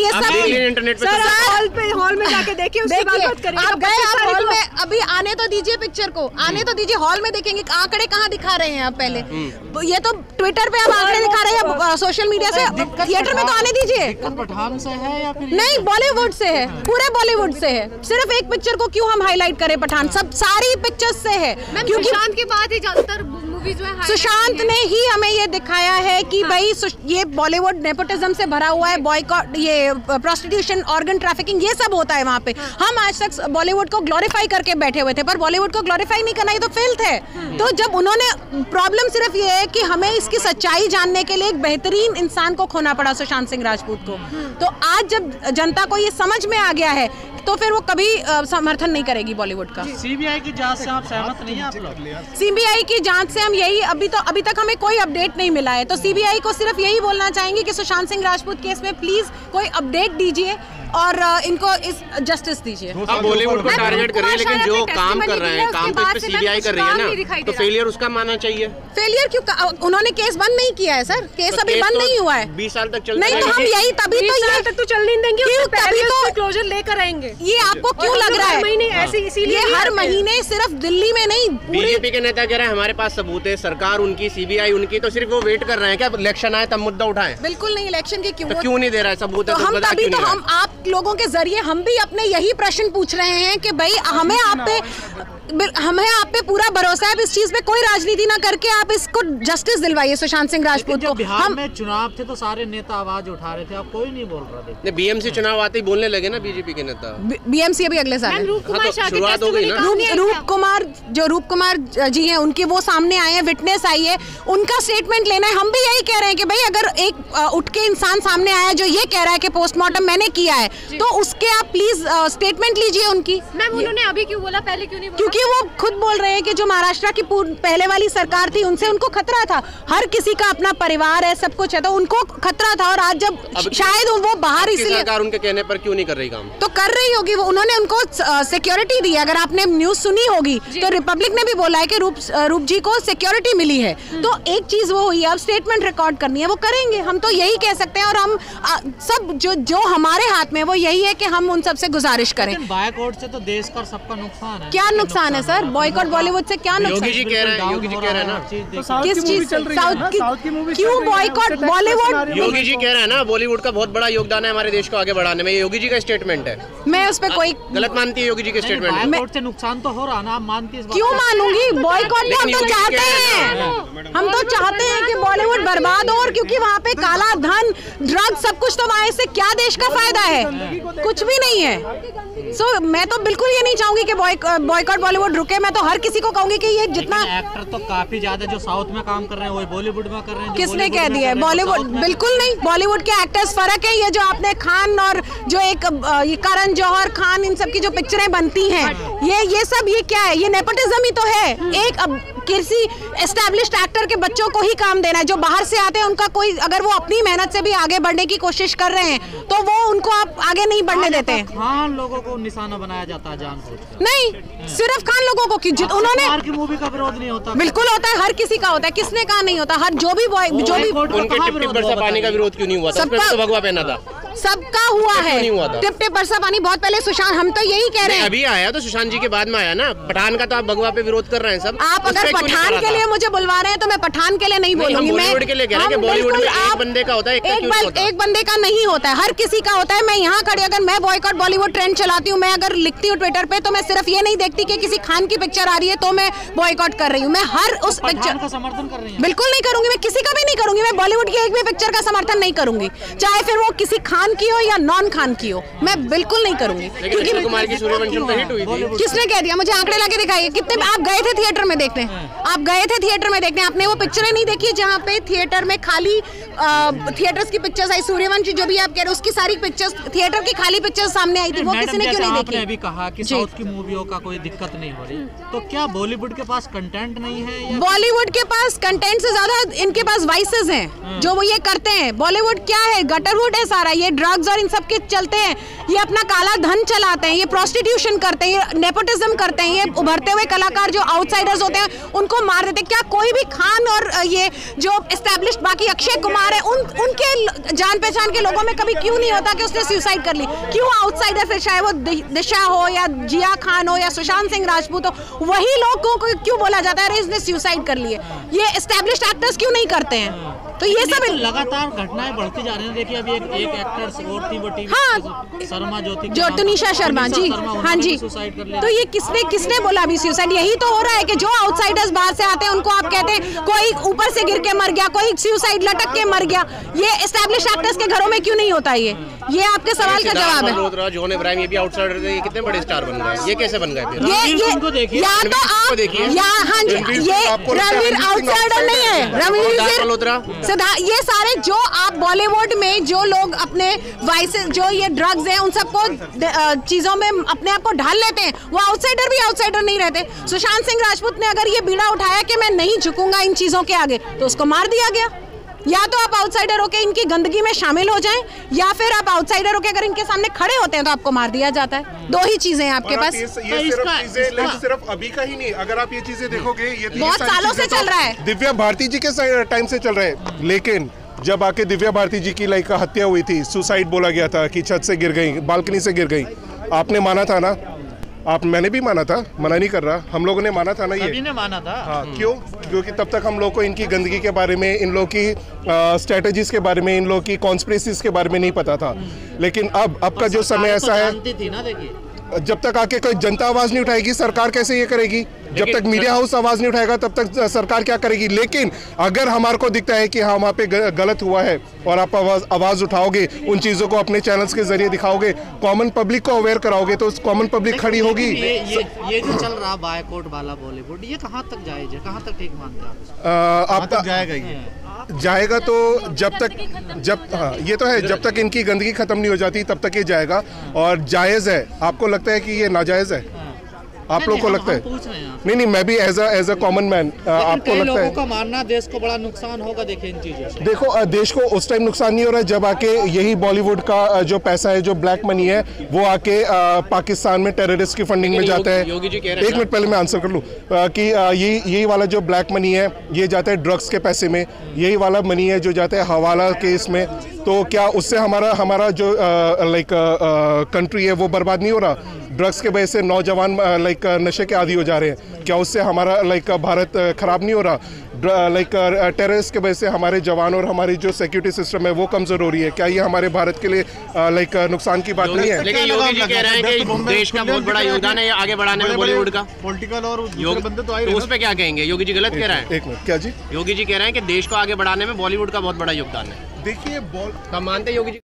ये सब इंटरनेट पे हॉल में जाके देखिए, उसके बाद बात करेंगे। आप गए हॉल में, अभी आने तो दीजिए पिक्चर को, आने तो दीजिए, हॉल में देखेंगे। आंकड़े कहाँ दिखा रहे हैं आप पहले? ये तो ट्विटर पे आप आंकड़े दिखा रहे हैं, सोशल मीडिया से, थिएटर में तो आने दीजिए। पठान से है या फिर नहीं, बॉलीवुड से है, पूरे बॉलीवुड से है। सिर्फ एक पिक्चर को क्यों हम हाईलाइट करें? पठान सब सारी पिक्चर्स से है, क्योंकि सुशांत के बाद ही ज्यादातर मूवीज जो है सुशांत ने ही हमें ये दिखाया है कि भाई ये बॉलीवुड नेपोटिज्म से भरा हुआ है, बॉयकॉट, ये प्रोस्टिट्यूशन, ऑर्गन ट्रैफिकिंग, ये सब होता है वहाँ पे। हम आज तक बॉलीवुड को ग्लोरीफाई करके बैठे हुए थे, पर बॉलीवुड को ग्लोरीफाई नहीं करना, ये तो फिल्थ है। तो जब उन्होंने, प्रॉब्लम सिर्फ ये है कि हमें इसकी सच्चाई जानने के लिए एक बेहतरीन इंसान को खोना पड़ा, सुशांत सिंह राजपूत को। तो आज जब जनता को ये समझ में आ गया है, तो फिर वो कभी समर्थन नहीं करेगी बॉलीवुड का। सीबीआई की जांच से आप सहमत नहीं हैं आप लोग? सीबीआई की जांच से हम यही, अभी तक हमें कोई अपडेट नहीं मिला है, तो सीबीआई को सिर्फ यही बोलना चाहेंगे कि सुशांत सिंह राजपूत केस में प्लीज कोई अपडेट दीजिए और इनको इस जस्टिस दीजिए। आप बॉलीवुड को टारगेट कर रहे हैं, लेकिन जो काम कर रहे हैं, काम तो इस पे सीबीआई कर रही है ना, तो फेलियर उसका मानना चाहिए। फेलियर क्यों? उन्होंने केस बंद नहीं किया है सर, केस अभी बंद नहीं हुआ है। 20 साल तक चलता नहीं, तो हम यही तभी तो ये तक तो चल नहीं देंगे, तभी तो क्लोजर लेकर आएंगे। ये आपको क्यों लग रहा है? इसीलिए हर महीने सिर्फ दिल्ली में नहीं, बीजेपी के नेता कह रहे हैं हमारे पास सबूत है, सरकार उनकी, सीबीआई उनकी, तो सिर्फ वो वेट कर रहे हैं क्या इलेक्शन आए तब मुद्दा उठाएं? बिल्कुल नहीं, इलेक्शन के क्यों नहीं दे रहा है सबूत? हम तभी तो हम आप लोगों के जरिए हम भी अपने यही प्रश्न पूछ रहे हैं कि भाई हमें आप पे पूरा भरोसा है, इस चीज पे कोई राजनीति ना करके आप इसको जस्टिस दिलवाइए सुशांत सिंह राजपूत को। बिहार में चुनाव थे तो सारे नेता आवाज उठा रहे थे, अब कोई नहीं बोल रहा था। बीएमसी चुनाव आते ही बोलने लगे ना बीजेपी के नेता। बीएमसी अभी अगले साल शुरुआत हो गई ना। रूप कुमार जी हैं, उनके वो सामने आए हैं, विटनेस आई है, उनका स्टेटमेंट लेना है। हम भी यही कह रहे हैं कि भाई अगर एक उठ के इंसान सामने आया जो ये कह रहा है कि पोस्टमार्टम मैंने किया है, तो उसके आप प्लीज स्टेटमेंट लीजिए उनकी। मैम उन्होंने अभी क्यों बोला, पहले क्यों नहीं बोला? क्योंकि वो खुद बोल रहे हैं कि जो महाराष्ट्र की पहले वाली सरकार थी उनसे उनको खतरा था। हर किसी का अपना परिवार है, सब कुछ है, तो उनको खतरा था। और आज जब शायद वो बाहर, इसलिए सरकार उनके कहने पर क्यों नहीं कर रही काम? तो कर रही होगी वो, उन्होंने उनको सिक्योरिटी दी। अगर आपने न्यूज सुनी होगी तो रिपब्लिक ने भी बोला है कि रूप जी को सिक्योरिटी मिली है। तो एक चीज वो हुई, अब स्टेटमेंट रिकॉर्ड करनी है, वो करेंगे। हम तो यही कह सकते हैं, और हम सब जो हमारे हाथ में वो यही है कि हम उन सबसे गुजारिश करें। बॉयकॉट से तो देश का सबका नुकसान है। क्या नुकसान है सर? बॉयकॉट बॉलीवुड से क्या नुकसान? योगी जी कह रहे हैं ना, किस चीज? साउथ की मूवी क्यों बॉयकॉट बॉलीवुड? योगी जी कह रहे हैं ना, बॉलीवुड का बहुत बड़ा योगदान है हमारे देश को आगे बढ़ाने में। ये योगी जी का स्टेटमेंट है। मैं उस पर कोई गलत मानती है योगी जी के स्टेटमेंट? बॉयकॉट से नुकसान तो हो रहा ना, आप मानती है? क्यों मानूंगी? बॉयकॉट हम तो चाहते हैं, हम तो चाहते हैं कि बॉलीवुड बर्बाद हो, और क्योंकि वहाँ पे काला धन, ड्रग्स, सब कुछ, तो वहाँ से क्या देश का फायदा है? कुछ भी नहीं है। सो मैं तो बिल्कुल ये नहीं चाहूंगी कि बॉयकॉट बॉलीवुड रुके। मैं तो हर किसी को कहूंगी कि ये जितना एक्टर तो काफी ज्यादा जो साउथ में काम कर रहे हैं वो बॉलीवुड में कर रहे हैं। किसने कह दिया है? बॉलीवुड बिल्कुल नहीं, बॉलीवुड के एक्टर्स फर्क है। ये जो आपने खान और जो एक ये करण जौहर, खान, इन सब की जो पिक्चरें बनती हैं, ये सब ये क्या है? ये नेपोटिज्म ही तो है। एक किसी एस्टैब्लिश्ड एक्टर के बच्चों को ही काम देना है। जो बाहर से आते हैं उनका कोई, अगर वो अपनी मेहनत से भी आगे बढ़ने की कोशिश कर रहे हैं तो वो उनको आप आगे नहीं बढ़ने देते। खान लोगों को निशाना बनाया जाता है जानबूझकर? नहीं, सिर्फ खान लोगों को, उन्होंने की मूवी का विरोध नहीं होता? बिल्कुल होता है, हर किसी का होता है। किसने कहा नहीं होता? हर जो भी उनके टिप टिप बरसा पानी का विरोध क्यों नहीं हुआ था? सबका तो भगवा पहना था। सबका हुआ है। टिप टिप बरसा पानी बहुत पहले सुशांत, हम तो यही कह रहे हैं। अभी आया तो सुशांत जी के बाद में आया ना। पठान का तो आप भगवा पे विरोध कर रहे हैं सब। आप अगर पठान के लिए मुझे बुलवा रहे हैं तो मैं पठान के लिए नहीं बोलूंगी। मैं बॉलीवुड के लिए कह रहे हैं कि बॉलीवुड में एक बंदे का होता है, एक बंदे का नहीं होता है, हर किसी का होता है। मैं यहाँ खड़ी, अगर मैं बॉयकॉट बॉलीवुड ट्रेंड चलाती हूँ, मैं अगर लिखती हूँ ट्विटर पे, तो मैं सिर्फ ये नहीं देखती कि किसी खान की पिक्चर आ रही है तो मैं बॉयकॉट कर रही हूँ। मैं हर उस पिक्चर का समर्थन कर रही हूँ। बिल्कुल नहीं करूंगी, मैं किसी का भी नहीं करूंगी। मैं बॉलीवुड की एक भी पिक्चर का समर्थन नहीं करूंगी, चाहे फिर वो किसी खान की हो या नॉन खान की हो, मैं बिल्कुल नहीं करूंगी। क्योंकि कुमार की सूर्यवंशम तो हिट हुई थी। किसने कह दिया? मुझे आंकड़े लाके दिखाइए। कितने आप गए थे थिएटर में देखने? आप गए थे थिएटर में देखने? आपने वो पिक्चरें नहीं देखी जहाँ पे थिएटर में खाली थिएटर्स की पिक्चर्स आई? सूर्यवंशी जो भी आप कह रहे हो, उसकी सारी पिक्चर्स, थिएटर की खाली पिक्चर्स सामने आई थी, वो किसी ने क्यों नहीं देखी? आपने भी कहा कि साउथ की मूवियों का कोई दिक्कत नहीं हो रही, तो क्या बॉलीवुड के पास कंटेंट नहीं है? बॉलीवुड के पास कंटेंट से ज्यादा इनके पास वाइसेस हैं जो वो ये करते हैं। बॉलीवुड क्या है? गटरवुड है सारा। ये ड्रग्स और इन सब के चलते हैं, ये अपना काला धन चलाते हैं, ये प्रोस्टिट्यूशन करते हैं, ये नेपोटिज्म करते हैं, ये उभरते हुए कलाकार जो आउटसाइडर्स होते हैं उनको मार देते हैं। क्या कोई भी खान और ये जो एस्टैब्लिश्ड बाकी अक्षय कुमार है उनके जान पहचान के लोगों में कभी क्यों नहीं होता कि उसने सुसाइड कर ली? क्यों आउटसाइडर, फिर चाहे वो दिशा हो या जिया खान हो या सुशांत सिंह राजपूत हो, वही लोगों को क्यों बोला जाता है अरे इसने सुसाइड कर लिए? ये एस्टैब्लिश्ड एक्टर्स क्यों नहीं करते हैं? तो ये सब लगातार घटनाएं बढ़ती जा रही हैं। देखिए अभी एक एक्टर और थी वो टीवी शर्मा जो तनिषा शर्मा जी, हाँ जी, तो ये किसने बोला अभी सुसाइड? यही तो हो रहा है कि जो आउटसाइडर्स बाहर से आते हैं उनको आप कहते हैं कोई ऊपर से गिर के मर गया, कोई सुसाइड लटक के मर गया। ये एस्टैब्लिश एक्टर्स के घरों में क्यों नहीं होता? ये आपके सवाल का जवाब है। जॉन इब्राहिम ये भी आउटसाइडर थे, ये कितने बड़े स्टार बन गए, ये कैसे बन गए? ये या तो आप या हाँ जी, ये रणवीर आउटसाइडर नहीं है, रणवीर ये सारे जो आप बॉलीवुड में जो लोग अपने वाइसेस जो ये ड्रग्स हैं उन सबको चीजों में अपने आप को ढाल लेते हैं, वो आउटसाइडर भी आउटसाइडर नहीं रहते। सुशांत सिंह राजपूत ने अगर ये बीड़ा उठाया कि मैं नहीं झुकूंगा इन चीजों के आगे, तो उसको मार दिया गया। या तो आप आउटसाइडर होकर इनकी गंदगी में शामिल हो जाएं, या फिर आप आउटसाइडर होकर अगर इनके सामने खड़े होते हैं तो आपको मार दिया जाता है। दो ही चीजें हैं आपके पास। ये सिर्फ अभी का ही नहीं, अगर आप ये चीजें देखोगे ये बहुत सालों से चल रहा है। दिव्या भारती जी के टाइम से चल रहा है, लेकिन जब आके दिव्या भारती जी की हत्या हुई थी, सुसाइड बोला गया था कि छत से गिर गई, बालकनी से गिर गई, आपने माना था ना? मैंने भी माना था, मना नहीं कर रहा, हम लोगों ने माना था ना, ये माना था। हाँ, क्यों? क्योंकि तब तक हम लोग को इनकी गंदगी के बारे में, इन लोग की स्ट्रेटजीज के बारे में, इन लोग की कॉन्स्पिरेसीज के बारे में नहीं पता था। लेकिन अब का जो समय ऐसा है, जब तक आके कोई जनता आवाज नहीं उठाएगी सरकार कैसे ये करेगी? जब तक मीडिया हाउस आवाज नहीं उठाएगा तब तक सरकार क्या करेगी? लेकिन अगर हमारे को दिखता है कि हाँ वहाँ पे गलत हुआ है और आप आवाज उठाओगे, उन चीजों को अपने चैनल्स के जरिए दिखाओगे, कॉमन पब्लिक को अवेयर कराओगे, तो कॉमन पब्लिक खड़ी होगी। ये जो चल रहा बायकॉट वाला बॉलीवुड, ये कहाँ तक जायज है, कहाँ तक ठीक मानते हैं आप? जाएगा तो हाँ ये तो है, जब तक इनकी गंदगी खत्म नहीं हो जाती तब तक ये जाएगा। और जायज है, आपको लगता है कि ये नाजायज है? आप लोग को लगता है? नहीं, मैं भी एज अ कॉमन मैन, आपको लगता है? लोगों का मानना देश को बड़ा नुकसान होगा। देखिए इन चीजों से, देखो देश को उस टाइम नुकसान नहीं हो रहा है जब आके यही बॉलीवुड का जो पैसा है, जो ब्लैक मनी है, वो आके पाकिस्तान में टेररिस्ट की फंडिंग में जाता है। एक मिनट पहले मैं आंसर कर लूँ कि यही वाला जो ब्लैक मनी है ये जाता है ड्रग्स के पैसे में, यही वाला मनी है जो जाता है हवाला केस में। तो क्या उससे हमारा जो कंट्री है वो बर्बाद नहीं हो रहा? ड्रग्स के वजह से नौजवान नशे के आदी हो जा रहे हैं, क्या उससे हमारा भारत खराब नहीं हो रहा? टेररिस्ट के वजह से हमारे जवान और हमारी जो सिक्योरिटी सिस्टम है वो कमजोर हो रही है, क्या ये हमारे भारत के लिए नुकसान की बात नहीं है? लेकिन योगी जी कह रहे हैं कि देश का बहुत बड़ा योगदान है आगे बढ़ाने में बॉलीवुड का, पॉलिटिकल और तो उस पर क्या कहेंगे? योगी जी गलत कह रहे हैं? एक मिनट, क्या जी? योगी जी कह रहे हैं कि देश को आगे बढ़ाने में बॉलीवुड का बहुत बड़ा योगदान है। देखिए कब मानते हैं योगी जी?